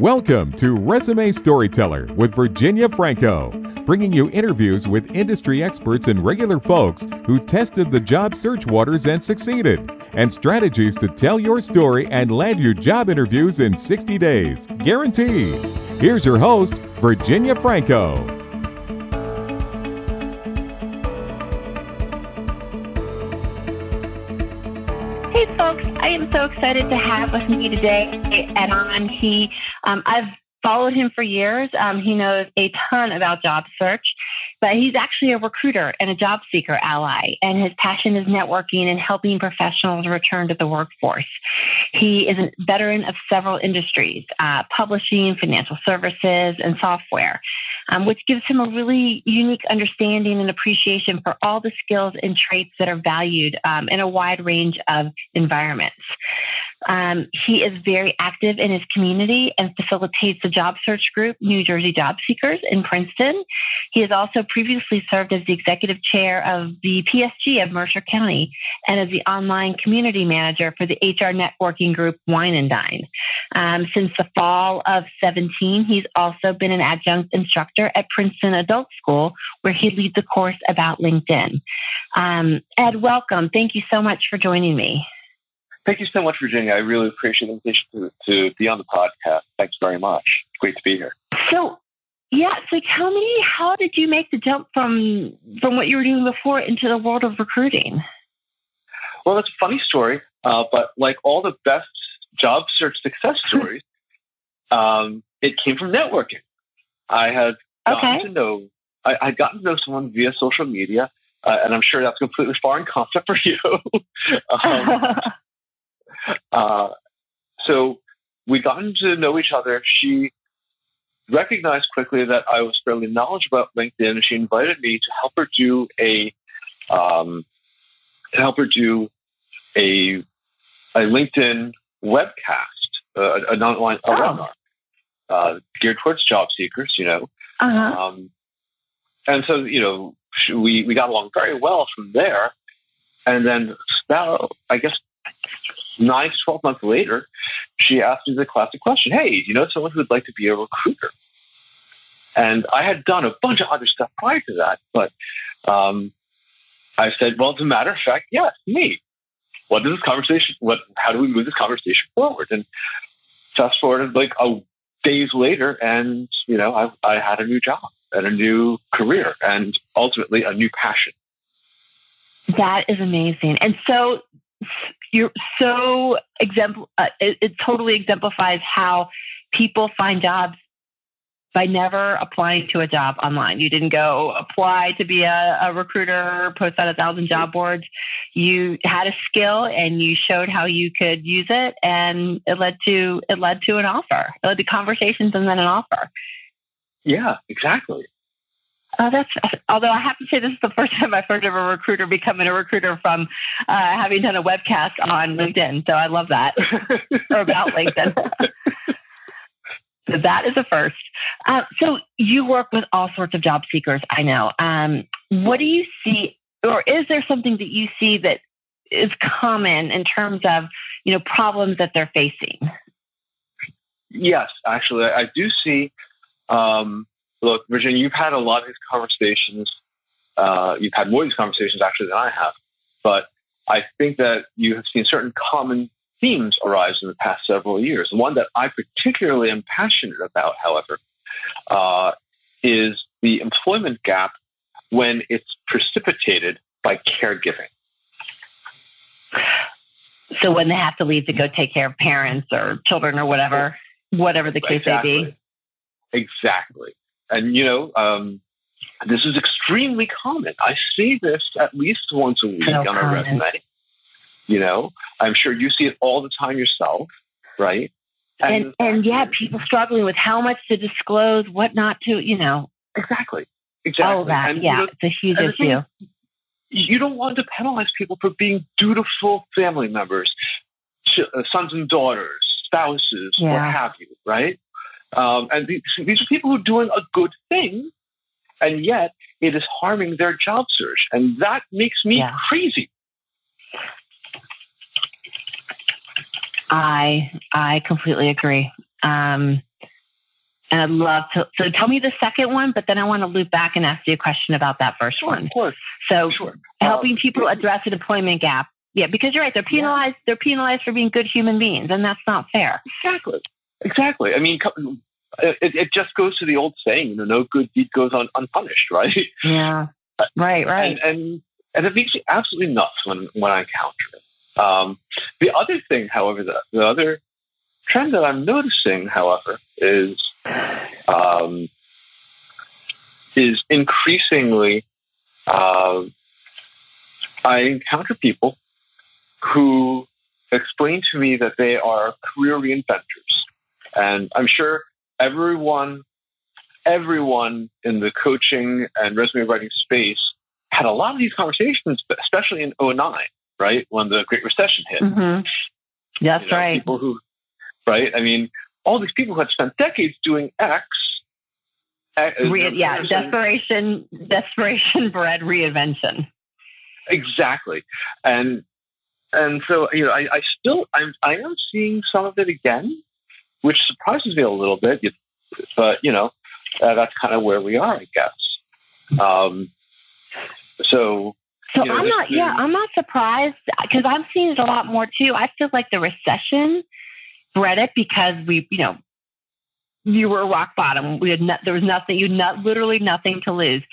Welcome to Resume Storyteller with Virginia Franco, bringing you interviews with industry experts and regular folks who tested the job search waters and succeeded, and strategies to tell your story and land your job interviews in 60 days, guaranteed. Here's your host, Virginia Franco. Hey folks, I am so excited to have with me today Ed on. I've followed him for years. He knows a ton about job search, but he's actually a recruiter and a job seeker ally, and his passion is networking and helping professionals return to the workforce. He is a veteran of several industries, publishing, financial services, and software, which gives him a really unique understanding and appreciation for all the skills and traits that are valued in a wide range of environments. He is very active in his community and facilitates the job search group, New Jersey Job Seekers in Princeton. He has also previously served as the executive chair of the PSG of Mercer County and as the online community manager for the HR networking group Wine and Dine. Since the fall of 2017, he's also been an adjunct instructor at Princeton Adult School, where he leads a course about LinkedIn. Ed, welcome. Thank you so much for joining me. Thank you so much, Virginia. I really appreciate the invitation to be on the podcast. Thanks very much. Great to be here. So tell me, how did you make the jump from what you were doing before into the world of recruiting? Well, that's a funny story, but like all the best job search success stories, it came from networking. I had gotten to know someone via social media, and I'm sure that's a completely foreign concept for you. So we gotten to know each other. She recognized quickly that I was fairly knowledgeable about LinkedIn, and she invited me to help her do a LinkedIn webcast, an online webinar geared towards job seekers. And so we got along very well from there, and then about 9 to 12 months later, she asked me the classic question, hey, do you know someone who would like to be a recruiter? And I had done a bunch of other stuff prior to that, but I said, well, as a matter of fact, yes, me. How do we move this conversation forward? And fast forward days later, and I had a new job and a new career and ultimately a new passion. That is amazing. And so you're so it totally exemplifies how people find jobs by never applying to a job online. You didn't go apply to be a recruiter, post on 1,000 job boards. You had a skill and you showed how you could use it, and it led to an offer. It led to conversations and then an offer. Yeah, exactly. Although I have to say, this is the first time I've heard of a recruiter becoming a recruiter from having done a webcast on LinkedIn. So I love that, or about LinkedIn. So that is a first. So you work with all sorts of job seekers, I know. What do you see, or is there something that you see that is common in terms of problems that they're facing? Yes, actually, I do see. Look, Virginia, you've had a lot of these conversations. You've had more of these conversations actually than I have. But I think that you have seen certain common themes arise in the past several years. And one that I particularly am passionate about, however, is the employment gap when it's precipitated by caregiving. So when they have to leave to go take care of parents or children or whatever the case may be. Exactly. And, this is extremely common. I see this at least once a week on a resume. I'm sure you see it all the time yourself, right? And people struggling with how much to disclose, what not to, Exactly. All that, it's a huge issue. You don't want to penalize people for being dutiful family members, sons and daughters, spouses, what have you, right? And these are people who are doing a good thing, and yet it is harming their job search. And that makes me crazy. I completely agree. And I'd love to. So tell me the second one, but then I want to loop back and ask you a question about that first one. Of course. So helping people address an employment gap. Yeah, because you're right. They're penalized. Yeah. They're penalized for being good human beings, and that's not fair. Exactly. I mean, it just goes to the old saying, no good deed goes unpunished, right? Yeah. Right. And it makes me absolutely nuts when I encounter it. The other thing, however, the other trend that I'm noticing, however, is increasingly I encounter people who explain to me that they are career reinventors. And I'm sure everyone in the coaching and resume writing space had a lot of these conversations, especially in 2009, right? When the Great Recession hit. Mm-hmm. That's right. People who, right? I mean, all these people who had spent decades doing X. Desperation bred reinvention. Exactly. And so, I am seeing some of it again, which surprises me a little bit, but, that's kind of where we are, I guess. I'm not surprised because I'm seeing it a lot more too. I feel like the recession bred it because you were rock bottom. There was nothing, literally nothing to lose.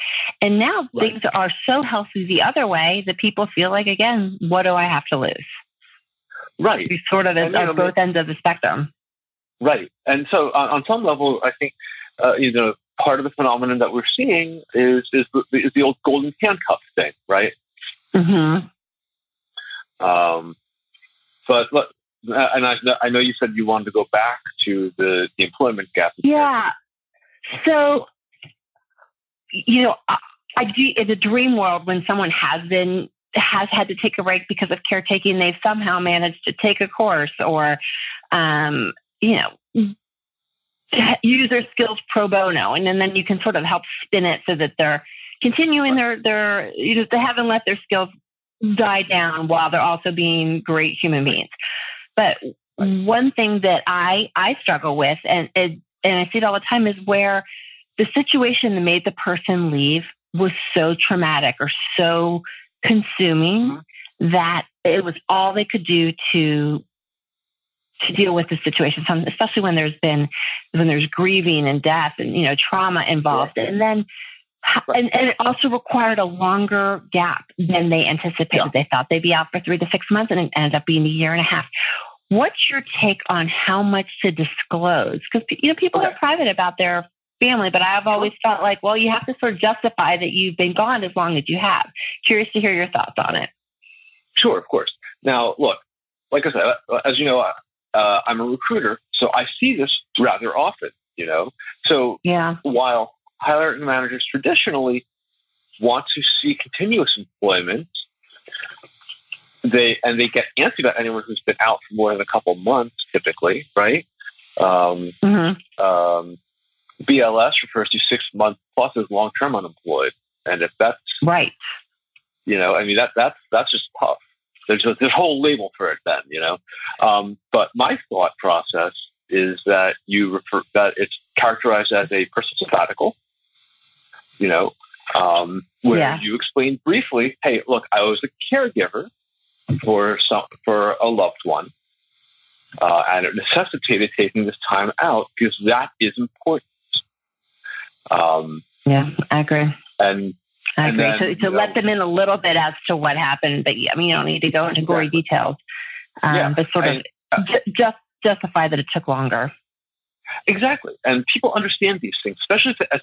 And now things are so healthy the other way that people feel like, again, what do I have to lose? Right. We sort of at both ends of the spectrum. Right. And so on some level, I think, part of the phenomenon that we're seeing is the old golden handcuff thing, right? Mm-hmm. But look, and I know you said you wanted to go back to the employment gap. Yeah. So, I do in the dream world when someone has had to take a break because of caretaking, they've somehow managed to take a course or, use their skills pro bono, and then you can sort of help spin it so that they're continuing their they haven't let their skills die down while they're also being great human beings. But one thing that I struggle with, and I see it all the time, is where the situation that made the person leave was so traumatic or so consuming that it was all they could do to deal with the situation, especially when there's grieving and death and trauma involved, and then and it also required a longer gap than they anticipated. Yeah. They thought they'd be out for 3 to 6 months, and it ended up being 1.5 years. What's your take on how much to disclose? Because people are private about their family, but I've always felt like, well, you have to sort of justify that you've been gone as long as you have. Curious to hear your thoughts on it. Sure, of course. Now, look, like I said, as you know, I'm a recruiter, so I see this rather often, So while hiring managers traditionally want to see continuous employment, they get antsy about anyone who's been out for more than a couple months, typically, right? BLS refers to 6 months plus as long-term unemployed, and if that's right, that's just tough. There's a whole label for it then, But my thought process is that that it's characterized as a personal sabbatical, where you explain briefly, hey, look, I was a caregiver for a loved one, and it necessitated taking this time out because that is important. I agree. I agree. Then, to let them in a little bit as to what happened, but you don't need to go into gory details. But sort of just justify that it took longer. Exactly, and people understand these things, especially if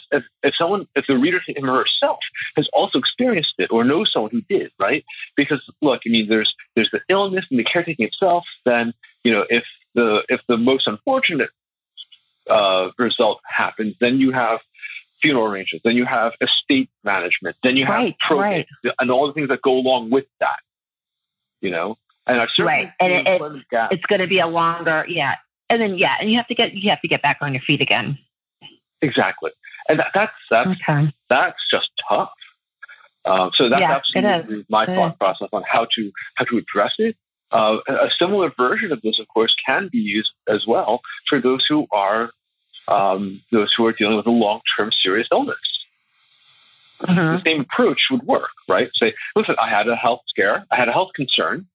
the reader, him or herself, has also experienced it or knows someone who did, right? Because look, there's the illness and the caretaking itself. Then if the most unfortunate result happens, then you have funeral arrangements, then you have estate management, then you have probate, and all the things that go along with that. And I certainly it's going to be a longer, and then and you have to get back on your feet again. Exactly, and that's just tough. So that's absolutely my thought process on how to address it. A similar version of this, of course, can be used as well for those who are those who are dealing with a long-term serious illness. The same approach would work, right? Say, listen, I had a health scare, I had a health concern,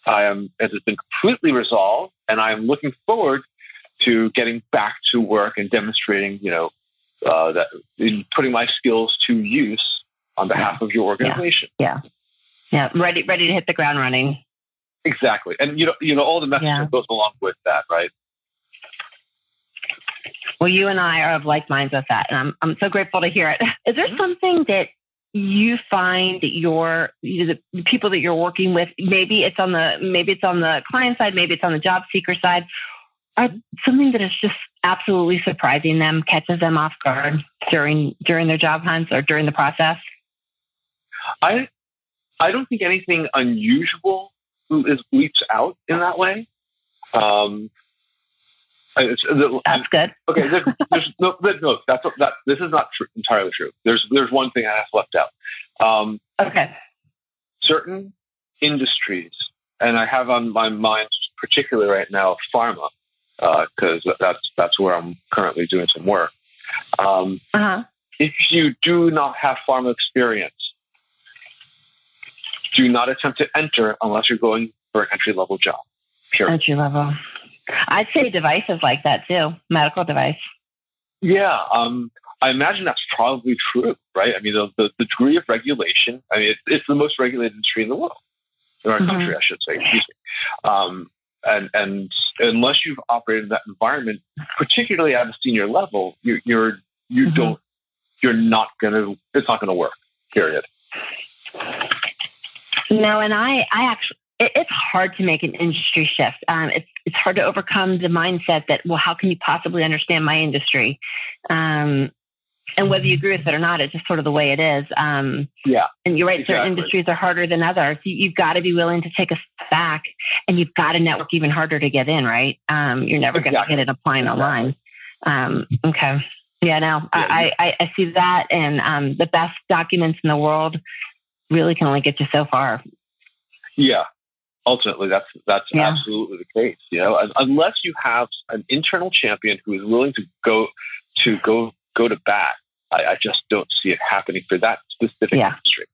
it has been completely resolved, and I'm looking forward to getting back to work and demonstrating, that in putting my skills to use on behalf of your organization. Yeah. Ready to hit the ground running. Exactly, and all the messaging that goes along with that, right? Well, you and I are of like minds with that, and I'm so grateful to hear it. Is there something that you find that the people that you're working with, maybe it's on the client side, maybe it's on the job seeker side, are something that is just absolutely surprising them, catches them off guard during their job hunts or during the process? I don't think anything unusual leaps out in that way. That's good. Okay, there's no. This is not entirely true. There's one thing I have left out. Okay. Certain industries, and I have on my mind particularly right now pharma, because that's where I'm currently doing some work. If you do not have pharma experience, do not attempt to enter unless you're going for an entry-level job. Sure. Entry level. I'd say devices like that too, medical device. Yeah, I imagine that's probably true, right? I mean, the degree of regulation. I mean, it's the most regulated industry in the world, in our country, I should say. Excuse me. And unless you've operated in that environment, particularly at a senior level, you're not gonna. It's not gonna work. Period. No, and I actually. It's hard to make an industry shift. It's hard to overcome the mindset that, well, how can you possibly understand my industry? And whether you agree with it or not, it's just sort of the way it is. And you're right, exactly. Certain industries are harder than others. You've got to be willing to take a step back, and you've got to network even harder to get in, right? You're never going to get it applying online. Okay. Yeah, no, I see that, and the best documents in the world really can only get you so far. Yeah. Ultimately, that's absolutely the case. Unless you have an internal champion who is willing to go to bat, I just don't see it happening for that specific industry.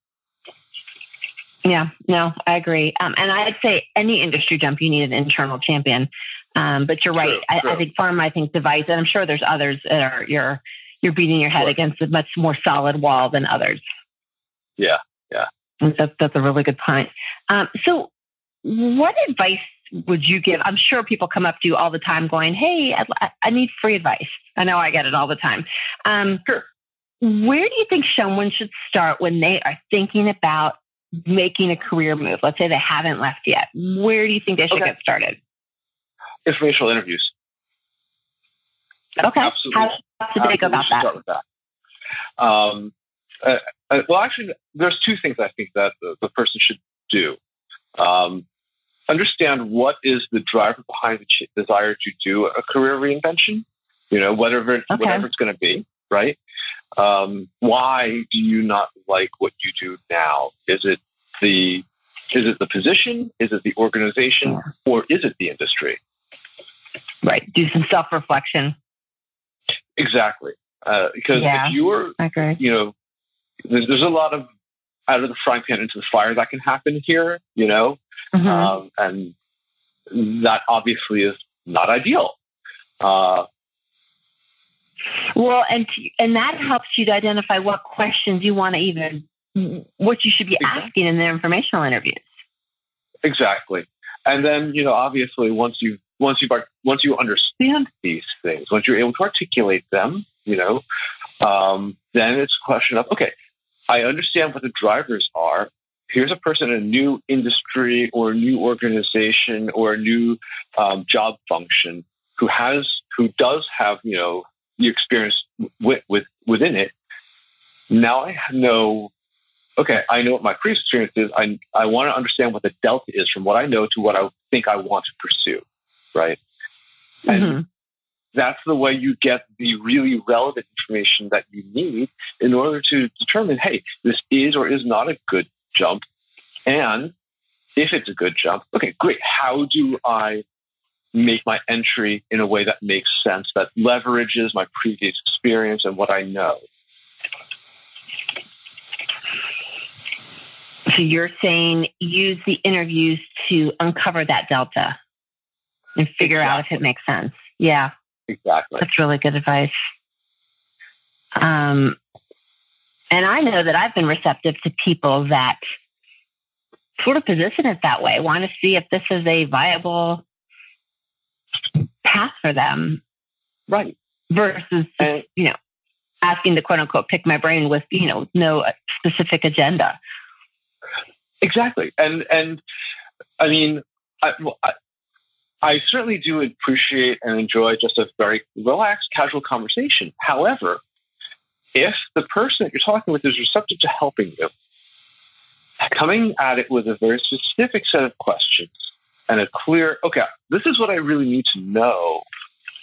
Yeah, no, I agree. And I'd say any industry jump, you need an internal champion. But you're right. True. I think pharma, I think device, and I'm sure there's others that are you're beating your head against a much more solid wall than others. Yeah. And that's a really good point. So what advice would you give? I'm sure people come up to you all the time going, hey, I need free advice. I know I get it all the time. Sure. Where do you think someone should start when they are thinking about making a career move? Let's say they haven't left yet. Where do you think they should get started? Informational interviews. Okay. Absolutely. How should they go about that? Start with that. Well, actually, there's two things I think that the person should do. Understand what is the driver behind the desire to do a career reinvention, whatever it's going to be, right? Why do you not like what you do now? Is it the position? Is it the organization? Or is it the industry? Right. Do some self-reflection. Exactly. Because if you're, there's a lot of out of the frying pan into the fire that can happen here, and that obviously is not ideal. Well, and that helps you to identify what questions you want to what you should be asking in the informational interviews. Exactly. And then, obviously once you understand these things, once you're able to articulate them, then it's a question of, okay, I understand what the drivers are. Here's a person in a new industry or a new organization or a new job function who does have, the experience within it. Now I know, I know what my previous experience is. I want to understand what the delta is from what I know to what I think I want to pursue, right? And that's the way you get the really relevant information that you need in order to determine, hey, this is or is not a good jump. And if it's a good jump, okay, great. How do I make my entry in a way that makes sense, that leverages my previous experience and what I know. So you're saying use the interviews to uncover that delta and figure out if it makes sense. Yeah. Exactly. That's really good advice. And I know that I've been receptive to people that sort of position it that way, want to see if this is a viable path for them. Right. Versus, asking to quote unquote pick my brain with, no specific agenda. Exactly. And I mean, I certainly do appreciate and enjoy just a very relaxed, casual conversation. However, if the person that you're talking with is receptive to helping you, coming at it with a very specific set of questions and a clear, okay, this is what I really need to know,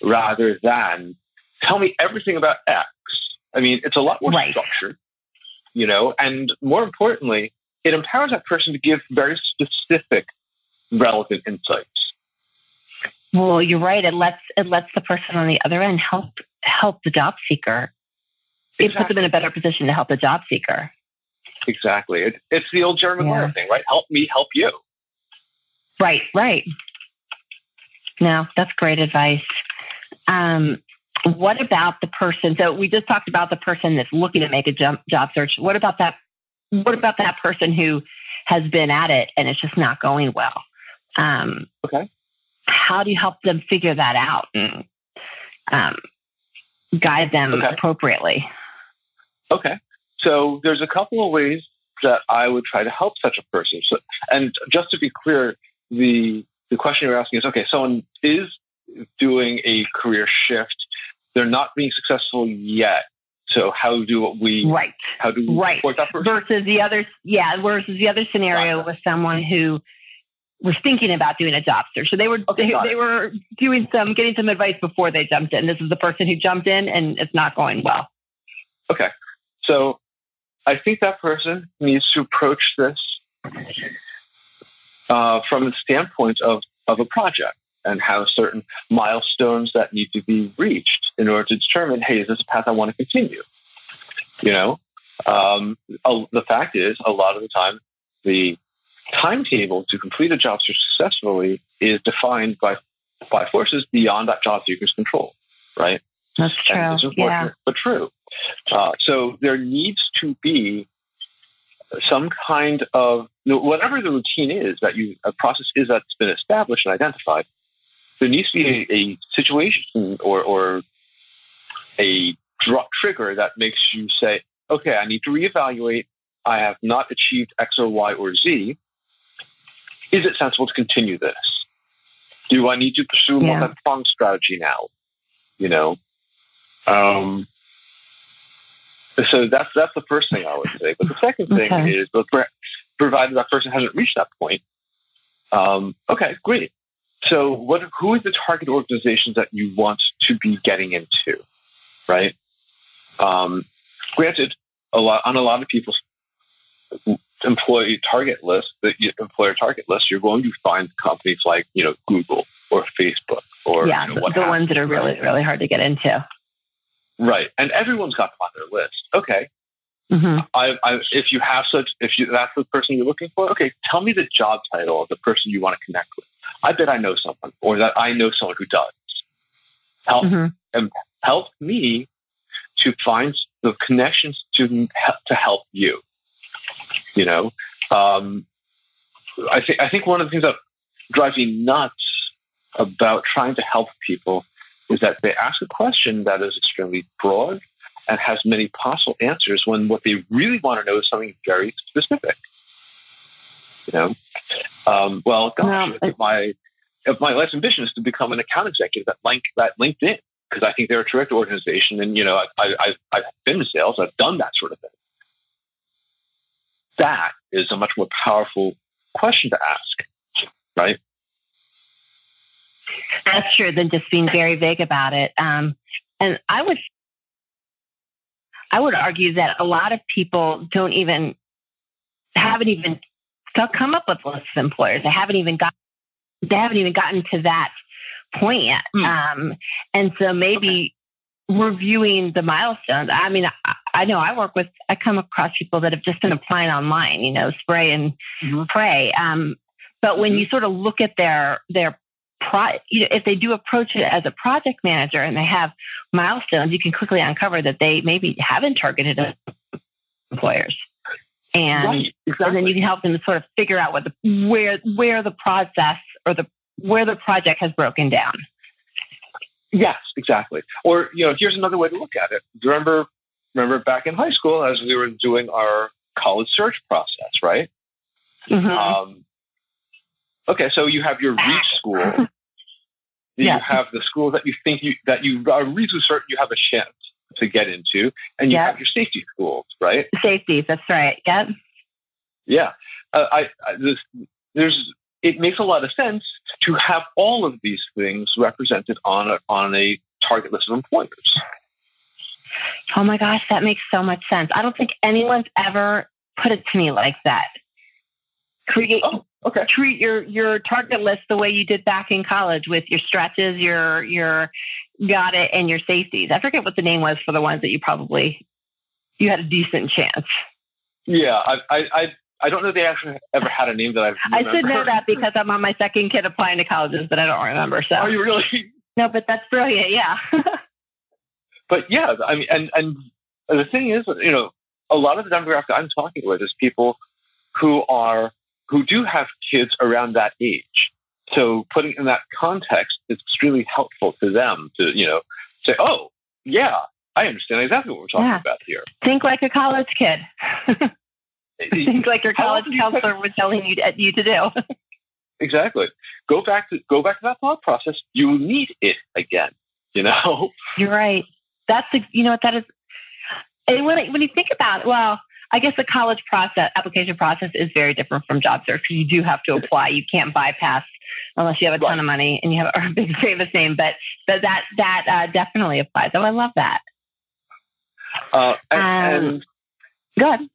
rather than tell me everything about X. I mean, it's a lot more structured, and more importantly, it empowers that person to give very specific, relevant insights. Well, you're right. It lets the person on the other end help the job seeker. It puts them in a better position to help the job seeker. Exactly. It's the old Jerry Maguire thing, right? Help me, help you. Right. No, that's great advice. What about the person? So we just talked about the person that's looking to make a job search. What about that person who has been at it and it's just not going well? Okay. How do you help them figure that out and guide them appropriately? Okay. So there's a couple of ways that I would try to help such a person. So, and just to be clear, the question you're asking is, okay, someone is doing a career shift. They're not being successful yet. So how do we support that person? Versus the other scenario with someone who was thinking about doing a job search. So they were getting some advice before they jumped in. This is the person who jumped in and it's not going well. Okay. So I think that person needs to approach this from the standpoint of a project and have certain milestones that need to be reached in order to determine, hey, is this a path I want to continue? The fact is, a lot of the time, the timetable to complete a job search successfully is defined by forces beyond that job seeker's control, right? That's true. And it's unfortunate, but true. So there needs to be some kind of, whatever the routine is a process is that's been established and identified. There needs to be a situation or a trigger that makes you say, okay, I need to reevaluate. I have not achieved X or Y or Z. Is it sensible to continue this? Do I need to pursue more multi-pronged strategy now? So that's the first thing I would say. But the second thing is, provided that person hasn't reached that point, okay, great. So who is the target organizations that you want to be getting into, right? Granted, on a lot of people's employer target list, you're going to find companies like Google or Facebook or the ones that are really, really hard to get into. Right, and everyone's got them on their list. Okay, if that's the person you're looking for, okay, tell me the job title of the person you want to connect with. I bet I know someone, or that I know someone who does. Help me to find the connections to help you. I think one of the things that drives me nuts about trying to help people is that they ask a question that is extremely broad and has many possible answers when what they really want to know is something very specific. If my life's ambition is to become an account executive at LinkedIn, because I think they're a terrific organization, and I've been in sales, I've done that sort of thing. That is a much more powerful question to ask, right? That's true than just being very vague about it. And I would argue that a lot of people haven't even come up with lists of employers. They haven't even gotten to that point yet. And so maybe reviewing the milestones. I mean, I know I come across people that have just been applying online, spray and pray. But when you sort of look at their if they do approach it as a project manager and they have milestones, you can quickly uncover that they maybe haven't targeted employers. And, and then you can help them to sort of figure out where the process or where the project has broken down. Yes, exactly. Or, here's another way to look at it. Remember back in high school as we were doing our college search process, right? Mm-hmm. Okay, so you have your reach school. You have the school that you think that you are reasonably certain you have a chance to get into, and you have your safety schools, right? Safety, that's right. Yep. Yeah. It makes a lot of sense to have all of these things represented on a target list of employers. Oh my gosh, that makes so much sense. I don't think anyone's ever put it to me like that. Treat your target list the way you did back in college with your stretches, your got it, and your safeties. I forget what the name was for the ones that you had a decent chance. Yeah, I don't know if they actually ever had a name that I should know that because I'm on my second kid applying to colleges, but I don't remember. So. Are you really? No, but that's brilliant. Yeah. But yeah, I mean, and the thing is, a lot of the demographic I'm talking with is people who do have kids around that age. So putting in that context, it's extremely helpful to them to, say, oh, yeah, I understand exactly what we're talking about here. Think like a college kid. Think like your college counselor was telling you to do. Exactly. Go back to that thought process. You need it again, You're right. That's that is. And when you think about it, well, I guess the college application process is very different from job search because you do have to apply. You can't bypass unless you have a ton of money and you have a big famous name. But that definitely applies. Oh, I love that. And go ahead.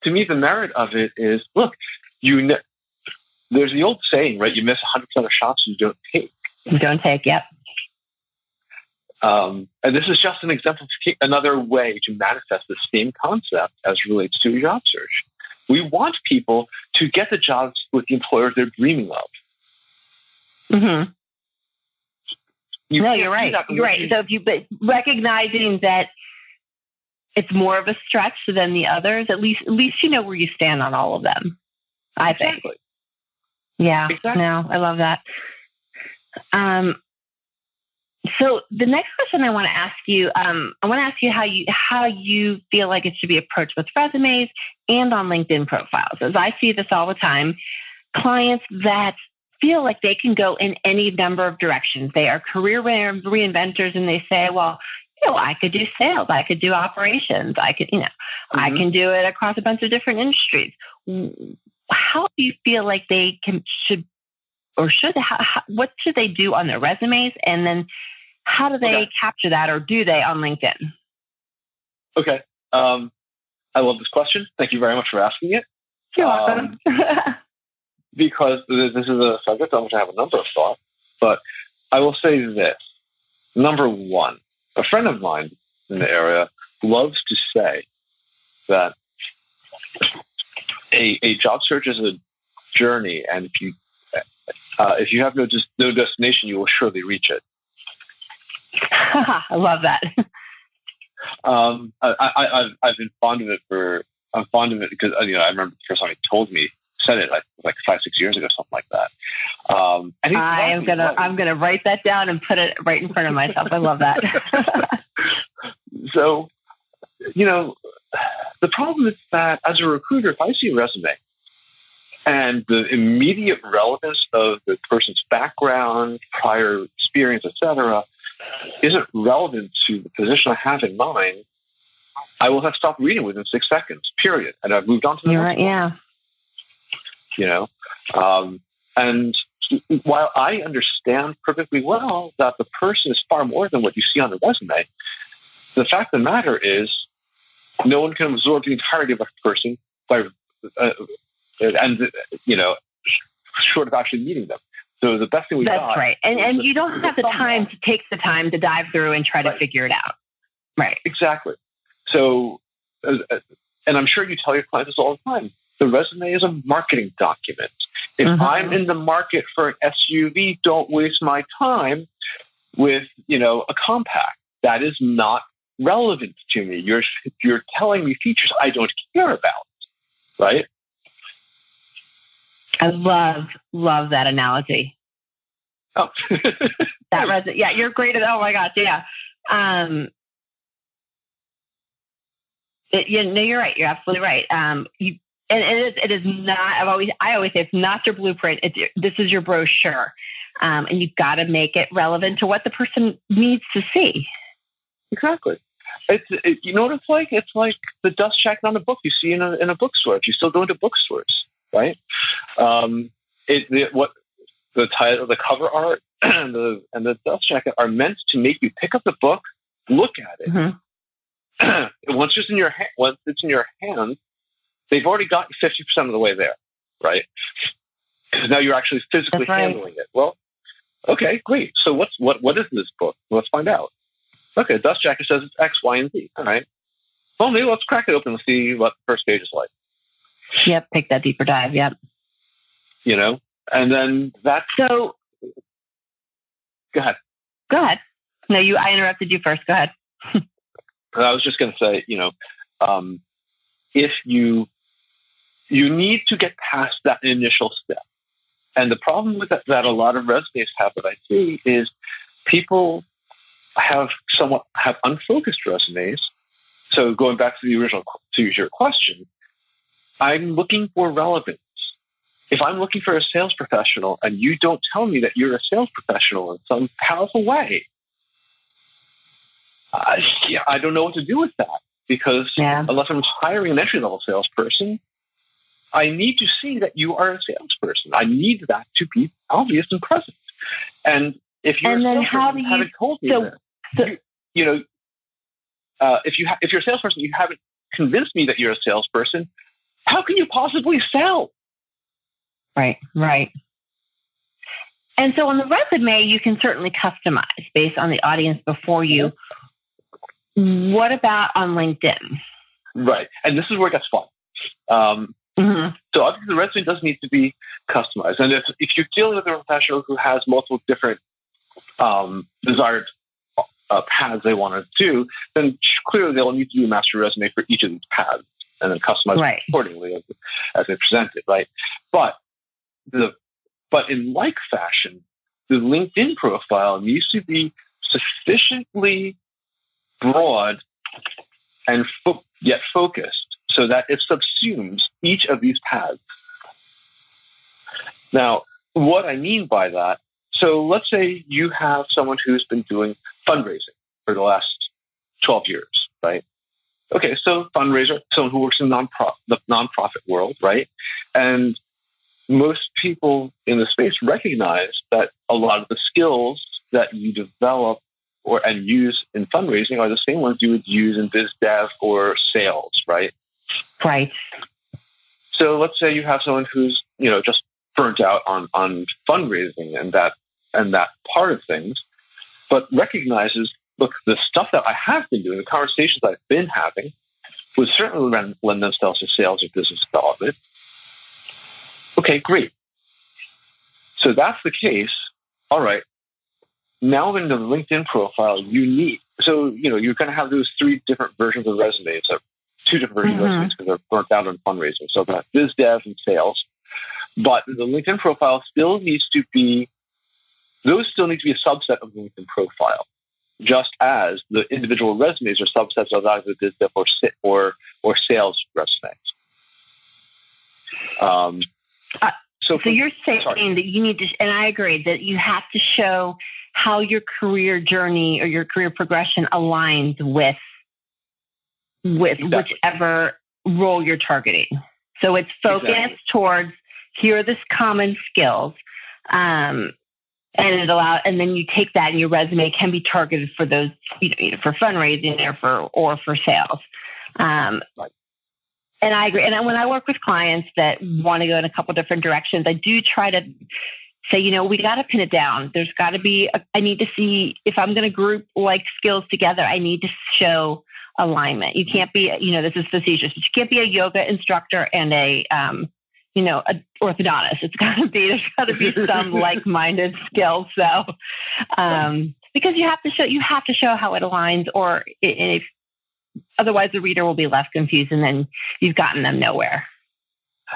To me, the merit of it is, look, there's the old saying, right? You miss 100% of shots you don't take. You don't take, yep. And this is just an example, another way to manifest the same concept as relates to a job search. We want people to get the jobs with the employer they're dreaming of. Mm-hmm. You're right. You're right. So recognizing that it's more of a stretch than the others, at least you know where you stand on all of them, I think. Exactly. Yeah. Exactly. No, I love that. So the next question I want to ask you, how you feel like it should be approached with resumes and on LinkedIn profiles. As I see this all the time, clients that feel like they can go in any number of directions. They are career reinventors, and they say, well, I could do sales, I could do operations, I could, I can do it across a bunch of different industries. How do you feel like they what should they do on their resumes? And then how do they capture that, or do they on LinkedIn? Okay. I love this question. Thank you very much for asking it. You're welcome. Because this is a subject on which I have a number of thoughts, but I will say this. Number one, a friend of mine in the area loves to say that a job search is a journey, and if you have no destination, you will surely reach it. I love that. I've been fond of it I'm fond of it because I remember the first time he told me, said it like 5-6 years ago, something like that. And I'm gonna write that down and put it right in front of myself. I love that. So, the problem is that as a recruiter, if I see a resume and the immediate relevance of the person's background, prior experience, etc., isn't relevant to the position I have in mind, I will have stopped reading within 6 seconds, period. And I've moved on to the next one. Yeah. And while I understand perfectly well that the person is far more than what you see on the resume, the fact of the matter is no one can absorb the entirety of a person short of actually meeting them. So the best thing we got. That's right. And you don't have the time to take the time to dive through and try to figure it out. Right. Exactly. So, and I'm sure you tell your clients this all the time. The resume is a marketing document. If I'm in the market for an SUV, don't waste my time with, a compact. That is not relevant to me. You're telling me features I don't care about, right? I love that analogy. Oh, yeah, you're great at. Oh my gosh, yeah. You're right. You're absolutely right. It is not. I always say it's not your blueprint. This is your brochure, and you've got to make it relevant to what the person needs to see. Exactly. You know what it's like? It's like the dust jacket on a book you see in a bookstore. If you still go into bookstores, right? What the title, the cover art, and the dust jacket are meant to make you pick up the book, look at it. Mm-hmm. Once it's in your hand, they've already got you 50% of the way there, right? Because now you're actually physically handling it. Well, okay, great. So what is this book? Let's find out. Okay, dust jacket says it's X, Y, and Z. All right. Well, maybe let's crack it open and see what the first page is like. Yep, take that deeper dive. Yep. And then that's so. Go ahead. No, I interrupted you first. Go ahead. I was just going to say, if you need to get past that initial step, and the problem with that a lot of resumes have that I see is people have unfocused resumes. So going back to your question, I'm looking for relevance. If I'm looking for a sales professional and you don't tell me that you're a sales professional in some powerful way, I don't know what to do with that, because unless I'm hiring an entry-level salesperson, I need to see that you are a salesperson. I need that to be obvious and present. And if you're a salesperson, you haven't told me that. If you're a salesperson, you haven't convinced me that you're a salesperson, how can you possibly sell? Right. And so on the resume, you can certainly customize based on the audience before you. What about on LinkedIn? Right. And this is where it gets fun. So obviously the resume does need to be customized. And if you're dealing with a professional who has multiple different desired paths they want to do, then clearly they'll need to do a master resume for each of these paths and then customize it accordingly as they present it, right? But in like fashion, the LinkedIn profile needs to be sufficiently broad and yet focused so that it subsumes each of these paths. Now, what I mean by that, so let's say you have someone who's been doing fundraising for the last 12 years, right? Okay, so fundraiser, someone who works in the nonprofit world, right? And most people in the space recognize that a lot of the skills that you develop and use in fundraising are the same ones you would use in biz dev or sales, right? Right. So let's say you have someone who's just burnt out on fundraising and that part of things, but recognizes, look, the stuff that I have been doing, the conversations I've been having, would certainly lend themselves to sales or business development. Okay, great. So that's the case. All right. Now in the LinkedIn profile, you're going to have those three different versions of resumes, or two different versions of resumes because they're burnt out on fundraising. So that biz dev and sales. But the LinkedIn profile still needs to be a subset of the LinkedIn profile, just as the individual resumes are subsets of either biz dev or sales resumes. So you're saying that you need to, and I agree, that you have to show how your career journey or your career progression aligns with whichever role you're targeting. So it's focused towards, here are the common skills, and then you take that and your resume can be targeted for those, for fundraising or for sales. And I agree. And when I work with clients that want to go in a couple different directions, I do try to say, we got to pin it down. There's got to be, I need to see if I'm going to group like skills together, I need to show alignment. You can't be, this is facetious, but you can't be a yoga instructor and a orthodontist. There's got to be some like-minded skills. So, because you have to show how it aligns, or if otherwise the reader will be left confused, and then you've gotten them nowhere.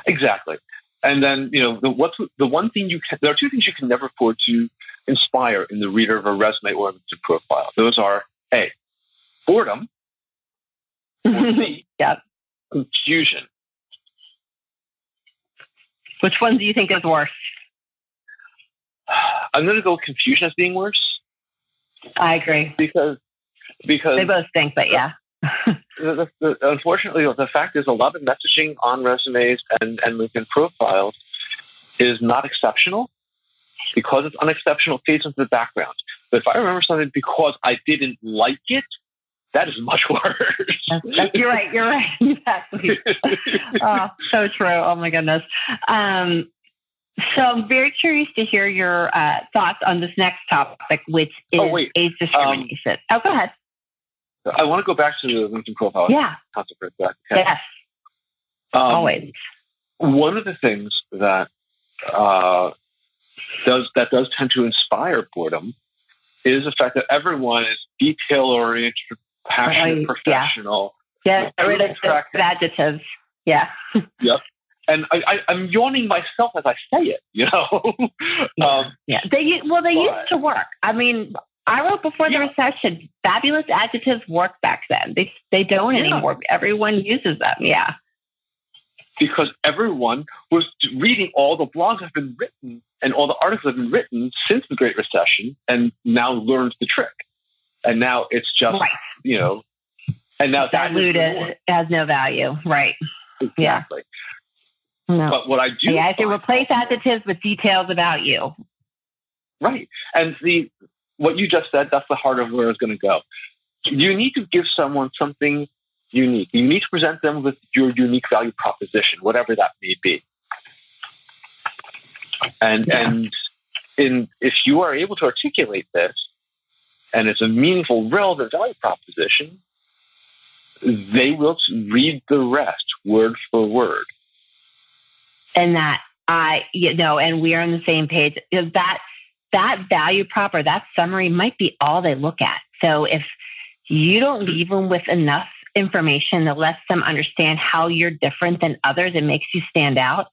Exactly. And then, there are two things you can never afford to inspire in the reader of a resume or a LinkedIn profile. Those are A, boredom, or B, confusion. Which one do you think is worse? I'm going to go with confusion as being worse. I agree. Because they both stink, but yeah. Unfortunately, the fact is a lot of messaging on resumes and LinkedIn profiles is not exceptional. Because it's unexceptional, fades into the background. But if I remember something because I didn't like it, that is much worse. You're right. Exactly. Oh, so true. Oh, my goodness. So I'm very curious to hear your thoughts on this next topic, which is age discrimination. Go ahead. I want to go back to the LinkedIn profile. Yeah. Concept for a sec. Okay. Yes. Always. One of the things that does tend to inspire boredom is the fact that everyone is detail-oriented, passionate, professional. Yeah, rid of adjectives. Yeah. Yep. And I'm yawning myself as I say it, Yeah. They used to work. I mean, I wrote before the recession, fabulous adjectives worked back then. They don't anymore. Everyone uses them. Yeah. Because everyone was reading all the blogs that have been written and all the articles that have been written since the Great Recession, and now learned the trick. And now it's just, and now diluted. It has no value. Right. Exactly. Yeah. No. But what I do... Yeah, I have to replace adjectives with details about you. Right. And what you just said, that's the heart of where it's going to go. You need to give someone something unique. You need to present them with your unique value proposition, whatever that may be. And if you are able to articulate this, and it's a meaningful, relevant value proposition, they will read the rest word for word. And and we are on the same page. That value prop or that summary might be all they look at. So if you don't leave them with enough information that lets them understand how you're different than others and makes you stand out,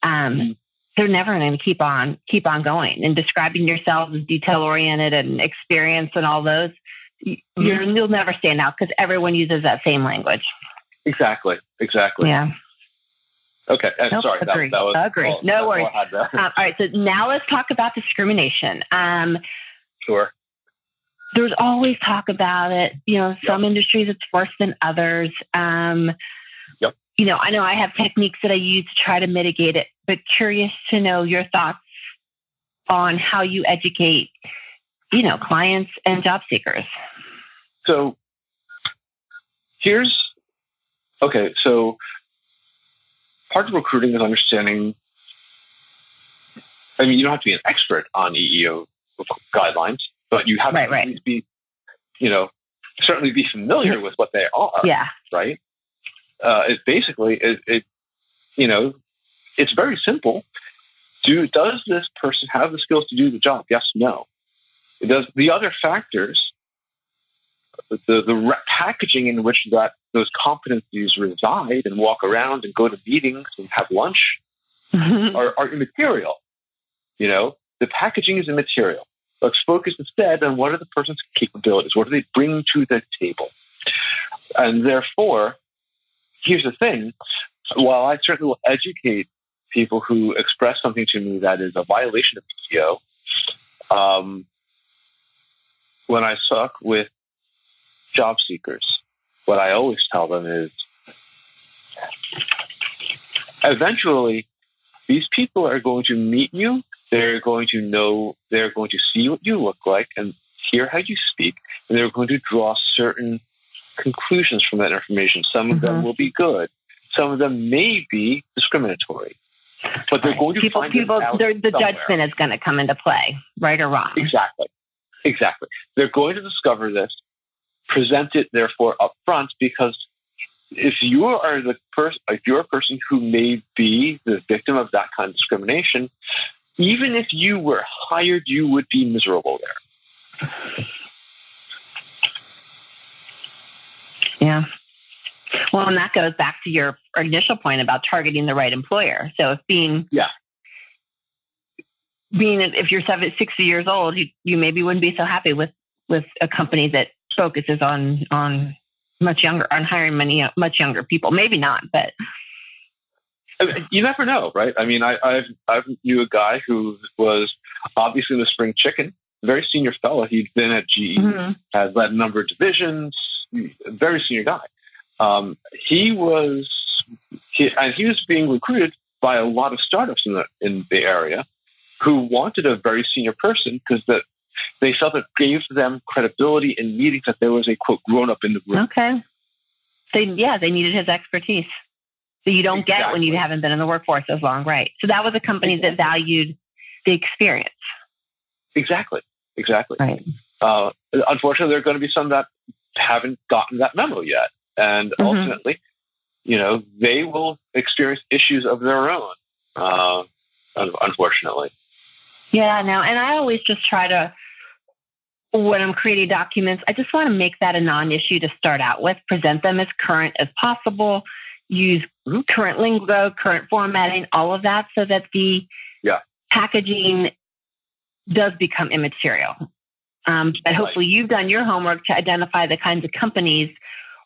they're never going to keep on going. And describing yourself as detail-oriented and experience and all those, you'll never stand out because everyone uses that same language. Exactly. Yeah. Okay. Sorry. Agree. That was agree. No worries. All right. So now let's talk about discrimination. Sure. There's always talk about it. Some industries it's worse than others. Yep. I know I have techniques that I use to try to mitigate it, but curious to know your thoughts on how you educate, clients and job seekers. So so part of recruiting is understanding, you don't have to be an expert on EEO guidelines, but you have to at least be, certainly be familiar with what they are. Yeah. Right. It's basically, it's very simple. Does this person have the skills to do the job? Yes, no. Does the other factors, the packaging in which those competencies reside and walk around and go to meetings and have lunch are immaterial. The packaging is immaterial. Let's focus instead on what are the person's capabilities? What do they bring to the table? And therefore, here's the thing. While I certainly will educate people who express something to me that is a violation of EEO, when I talk with job seekers, what I always tell them is, eventually, these people are going to meet you. They're going to see what you look like and hear how you speak, and they're going to draw certain conclusions from that information. Some of them will be good. Some of them may be discriminatory. But they're going to people, find it out the somewhere. judgment is going to come into play, right or wrong. Exactly. They're going to discover this, present it, therefore, up front, because if you are if you're a person who may be the victim of that kind of discrimination, even if you were hired, you would be miserable there. Yeah. Well, and that goes back to your initial point about targeting the right employer. So if if you're 60 years old, you maybe wouldn't be so happy with a company that focuses on hiring much younger people. Maybe not, but you never know, right? I mean, I knew a guy who was obviously the spring chicken, very senior fella. He'd been at GE, had led a number of divisions, very senior guy. He was being recruited by a lot of startups in the area who wanted a very senior person because they felt it gave them credibility in meetings that there was a, quote, grown-up in the room. Okay. They needed his expertise. So you don't get it when you haven't been in the workforce as long, right? So that was a company that valued the experience. Exactly. Right. Unfortunately, there are going to be some that haven't gotten that memo yet. And ultimately, they will experience issues of their own, unfortunately. Yeah, no, and I always just try to, when I'm creating documents, I just want to make that a non-issue to start out with, present them as current as possible, use current lingo, current formatting, all of that, so that the packaging does become immaterial. But hopefully you've done your homework to identify the kinds of companies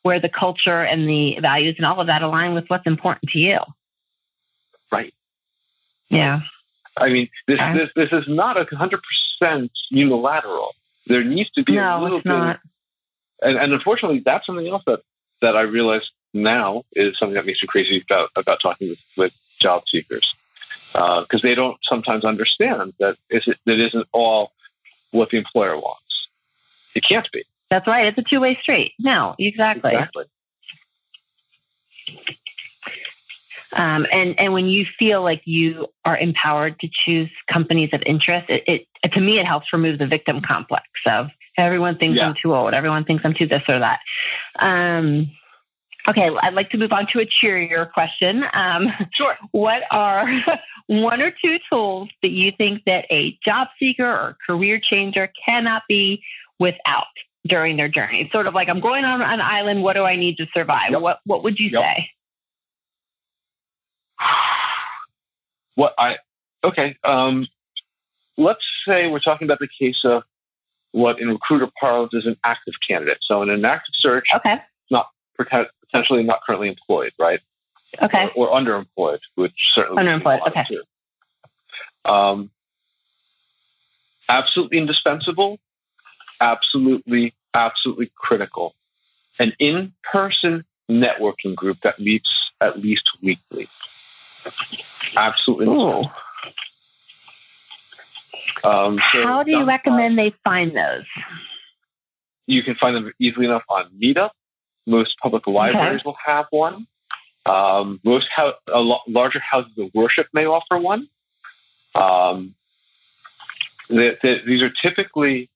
where the culture and the values and all of that align with what's important to you. Right. Yeah. I mean, this is not 100% unilateral. There needs to be a little bit. Not. And unfortunately, that's something else that I realize now is something that makes me crazy about talking with job seekers, because they don't sometimes understand that it isn't all what the employer wants. It can't be. That's right. It's a two-way street. No, exactly. And when you feel like you are empowered to choose companies of interest, it to me, it helps remove the victim complex of everyone thinks I'm too old. Everyone thinks I'm too this or that. Okay, I'd like to move on to a cheerier question. Sure. What are one or two tools that you think that a job seeker or career changer cannot be without during their journey? It's sort of like, I'm going on an island. What do I need to survive? Yep. What would you say? Let's say we're talking about the case of what in recruiter parlance is an active candidate. So in an active search, potentially not currently employed, right? Okay. Or underemployed, which certainly underemployed. Okay. Too. Absolutely indispensable. Absolutely critical. An in-person networking group that meets at least weekly. Absolutely indispensable. How do you recommend they find those? You can find them easily enough on Meetup. Most public libraries will have one. Most larger houses of worship may offer one. These are typically,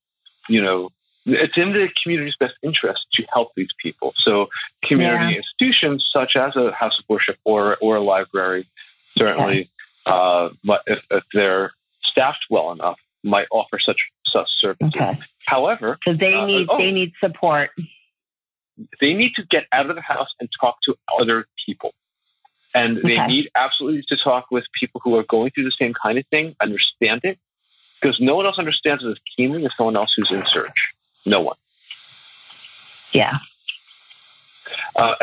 it's in the community's best interest to help these people. So community institutions such as a house of worship or a library, certainly, if they're staffed well enough, might offer such services. Okay. However, so they need support. They need to get out of the house and talk to other people. And they need absolutely to talk with people who are going through the same kind of thing, understand it, because no one else understands it as keenly as someone else who's in search. No one. Yeah.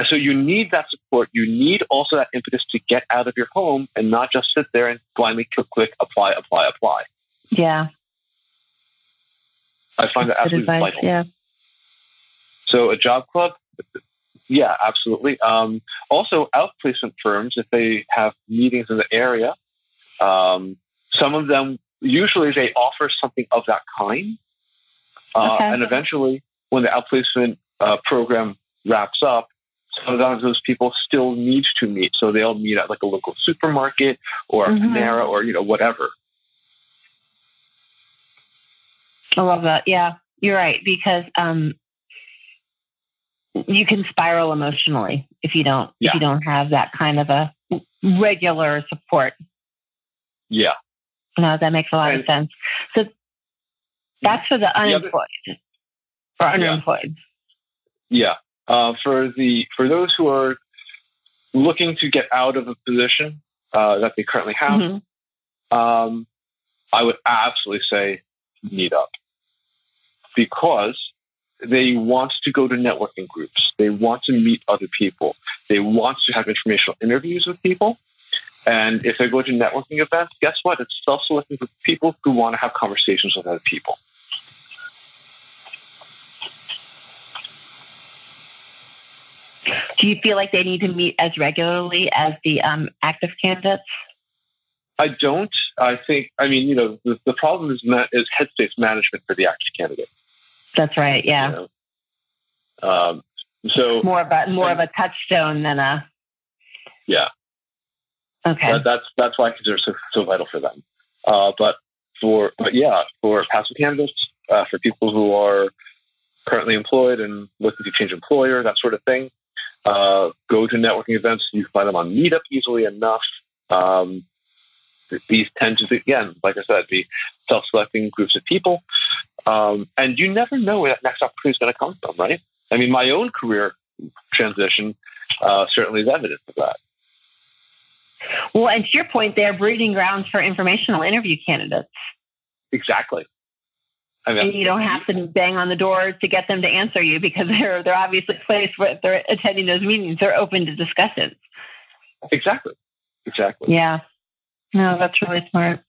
So you need that support. You need also that impetus to get out of your home and not just sit there and blindly click, apply. Yeah. I find that absolutely vital. Yeah. So a job club, yeah, absolutely. Also, outplacement firms, if they have meetings in the area, some of them, usually they offer something of that kind. And eventually, when the outplacement program wraps up, sometimes those people still need to meet. So they'll meet at like a local supermarket or a Panera or, whatever. I love that. Yeah, you're right. Because you can spiral emotionally if you don't have that kind of a regular support. Yeah. No, that makes a lot of sense. So that's for the unemployed or underemployed. Yeah. For those who are looking to get out of a position that they currently have, I would absolutely say meet up, because they want to go to networking groups. They want to meet other people. They want to have informational interviews with people. And if they go to networking events, guess what? It's self-selecting for people who want to have conversations with other people. Do you feel like they need to meet as regularly as the active candidates? I don't. The problem is headspace management for the active candidate. That's right. Yeah. So more of a touchstone than a. Yeah. Okay. That's why I consider it so vital for them. But for passive candidates, for people who are currently employed and looking to change employer, that sort of thing, go to networking events. You can find them on Meetup easily enough. These tend to, again, like I said, be self-selecting groups of people. And you never know where that next opportunity is going to come from, right? I mean, my own career transition certainly is evidence of that. Well, and to your point, they're breeding grounds for informational interview candidates. Exactly. And you don't have to bang on the doors to get them to answer you, because they're obviously a place where they're attending those meetings. They're open to discussions. Exactly. Yeah. No, that's really smart.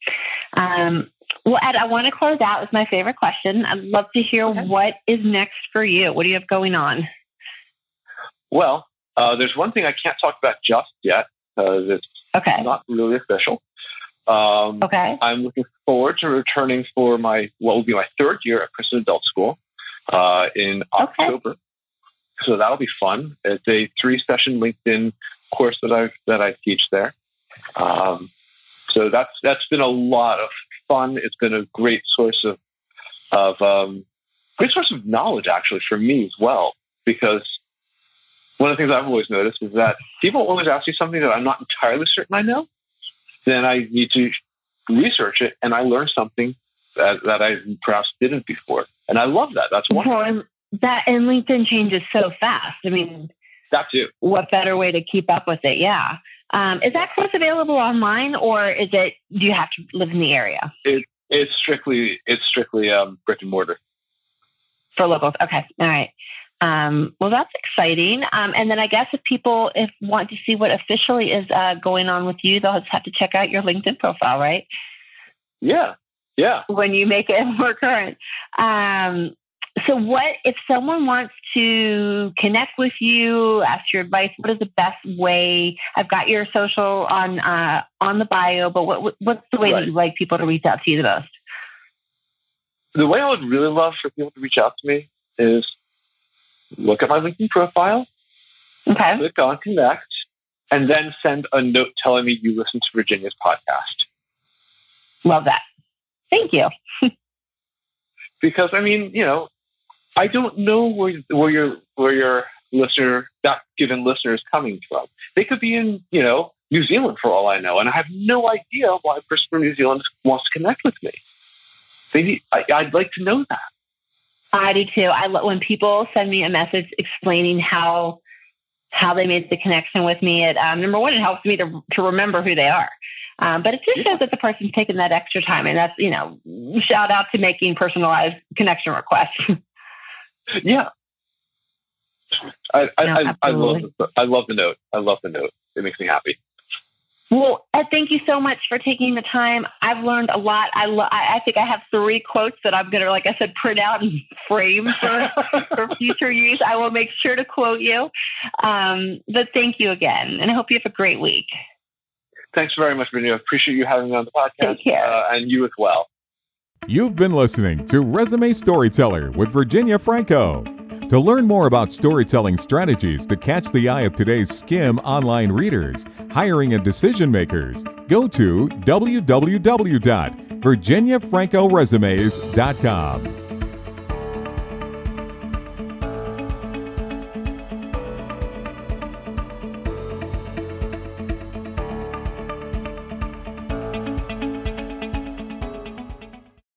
Well, Ed, I want to close out with my favorite question. I'd love to hear what is next for you. What do you have going on? Well, there's one thing I can't talk about just yet. It's not really official. I'm looking forward to returning for what will be my third year at Princeton Adult School in October. So that'll be fun. It's a 3-session LinkedIn course that I teach there. So that's been a lot of fun. It's been a great source of knowledge, actually, for me as well, because one of the things I've always noticed is that people always ask me something that I'm not entirely certain I know. Then I need to research it, and I learn something that I perhaps didn't before. And I love that. That's wonderful. And LinkedIn changes so fast. I mean, that too. What better way to keep up with it? Yeah. Is that course available online, or do you have to live in the area? It's strictly brick and mortar. For locals. Okay. All right. Well, that's exciting. And then I guess if people want to see what officially is going on with you, they'll just have to check out your LinkedIn profile, right? Yeah. When you make it more current. So what if someone wants to connect with you, ask your advice, what is the best way? I've got your social on the bio, but what's the way that you'd like people to reach out to you the most? The way I would really love for people to reach out to me is look at my LinkedIn profile, click on connect, and then send a note telling me you listen to Virginia's podcast. Love that. Thank you. Because, I don't know where your listener, that given listener, is coming from. They could be in, New Zealand for all I know, and I have no idea why a person from New Zealand wants to connect with me. I'd like to know that. I do too. I love when people send me a message explaining how they made the connection with me. It number one, it helps me to remember who they are. But it just shows that the person's taken that extra time, and that's shout out to making personalized connection requests. Yeah, I love the note. I love the note. It makes me happy. Well, Ed, thank you so much for taking the time. I've learned a lot. I think I have 3 quotes that I'm going to, like I said, print out and frame for future use. I will make sure to quote you. But thank you again, and I hope you have a great week. Thanks very much, Virginia. I appreciate you having me on the podcast. Take care. And you as well. You've been listening to Resume Storyteller with Virginia Franco. To learn more about storytelling strategies to catch the eye of today's skim online readers, hiring and decision makers, go to www.virginiafrancoresumes.com.